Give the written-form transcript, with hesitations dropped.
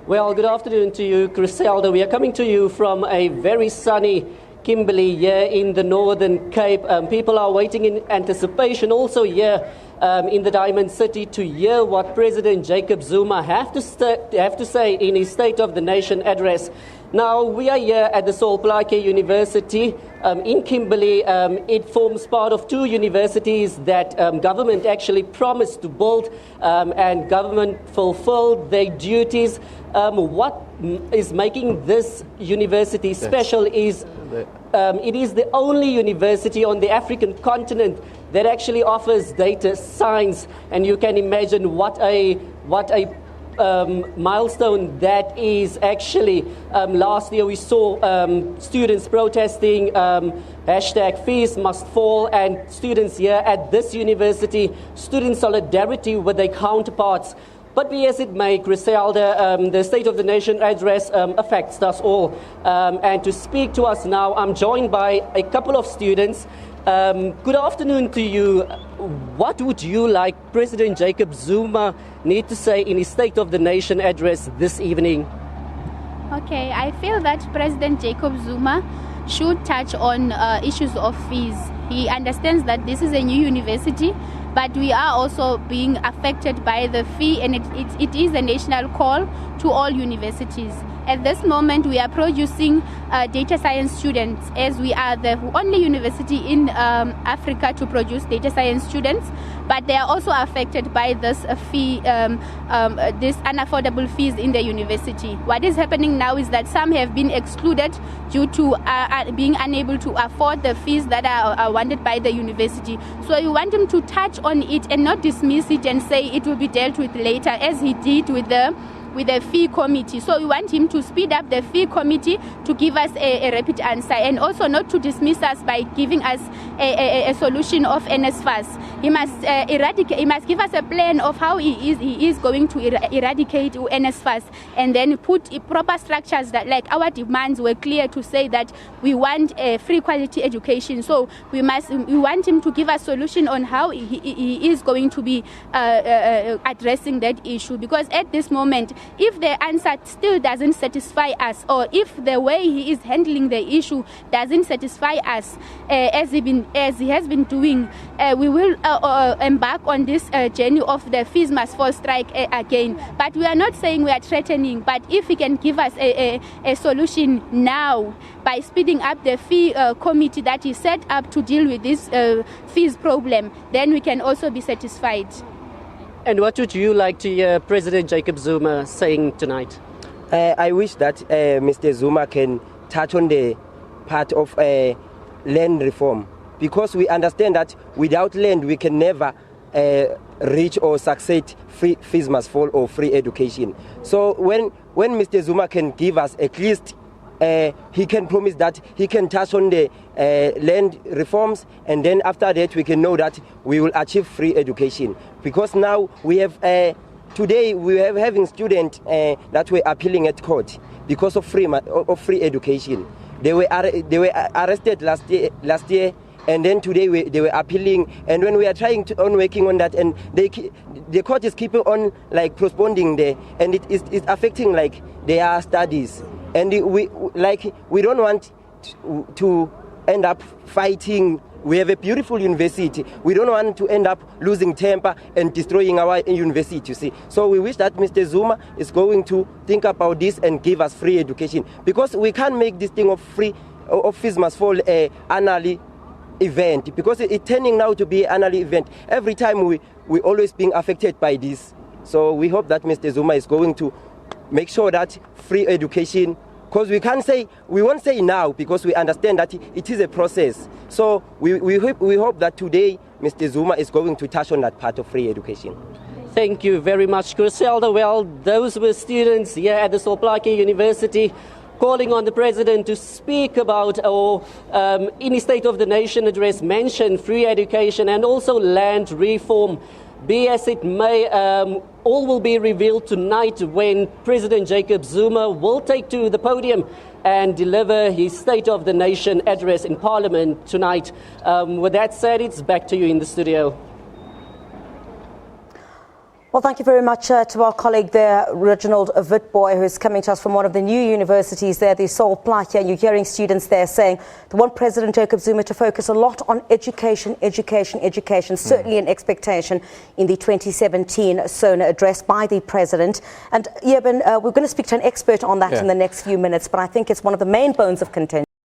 Well, good afternoon to you, Griselda. We are coming to you from a very sunny Kimberley here in the Northern Cape. People are waiting in anticipation also here in the Diamond City to hear what President Jacob Zuma have to say in his State of the Nation address. Now, we are here at the Sol Plaatje University in Kimberley. It forms part of two universities that government actually promised to build and government fulfilled their duties. What is making this university special is it is the only university on the African continent that actually offers data science, and you can imagine what a milestone that is. Actually, last year we saw students protesting hashtag fees must fall, and students here at this university stood in solidarity with their counterparts. But be as it may, Griselda, the State of the Nation address affects us all. And to speak to us now, I'm joined by a couple of students. Good afternoon to you. What would you like President Jacob Zuma need to say in his State of the Nation address this evening? Okay, I feel that President Jacob Zuma should touch on issues of fees. He understands that this is a new university, but we are also being affected by the fee, and it is a national call to all universities. At this moment, we are producing data science students, as we are the only university in Africa to produce data science students, but they are also affected by this fee, this unaffordable fees in the university. What is happening now is that some have been excluded due to being unable to afford the fees that are wanted by the university. So we want him to touch on it and not dismiss it and say it will be dealt with later, as he did with the fee committee. So we want him to speed up the fee committee to give us a rapid answer, and also not to dismiss us by giving us a solution of NSFAS. He must give us a plan of how he is going to eradicate NSFAS, and then put proper structures that, like, our demands were clear to say that we want a free quality education. So we want him to give us a solution on how he is going to be addressing that issue, because at this moment, if the answer still doesn't satisfy us, or if the way he is handling the issue doesn't satisfy us, as he has been doing, we will embark on this journey of the fees must fall strike again. But we are not saying we are threatening, but if he can give us a solution now by speeding up the fee committee that is set up to deal with this fees problem, then we can also be satisfied. And what would you like to hear President Jacob Zuma saying tonight? I wish that Mr. Zuma can touch on the part of land reform, because we understand that without land we can never reach or succeed fees must fall or free education. So when Mr. Zuma can give us at least he can promise that he can touch on the land reforms, and then after that we can know that we will achieve free education. Because now we have today we are having students that were appealing at court because of free education. They were arrested last year, and then today they were appealing. And when we are trying on working on that, and the court is keeping on like postponing and it is affecting like their studies. And we don't want to end up fighting. We have a beautiful university. We don't want to end up losing temper and destroying our university, you see. So we wish that Mr. Zuma is going to think about this and give us free education, because we can't make this thing of fees must fall annually event, because it's turning now to be an annual event. Every time we always being affected by this. So we hope that Mr. Zuma is going to make sure that free education, because we won't say now, because we understand that it is a process. So we hope that today Mr. Zuma is going to touch on that part of free education. Thank you very much, Griselda. Well, those were students here at the Sol Plaatje University calling on the President to speak about, or in his State of the Nation address, mention free education and also land reform. Be as it may, all will be revealed tonight when President Jacob Zuma will take to the podium and deliver his State of the Nation address in Parliament tonight. With that said, it's back to you in the studio. Well, thank you very much to our colleague there, Reginald Witbooi, who is coming to us from one of the new universities there, the Sol Plaatje. And you're hearing students there saying they want President Jacob Zuma to focus a lot on education, certainly an expectation in the 2017 Sona address by the President. And, we're going to speak to an expert on that in the next few minutes, but I think it's one of the main bones of contention.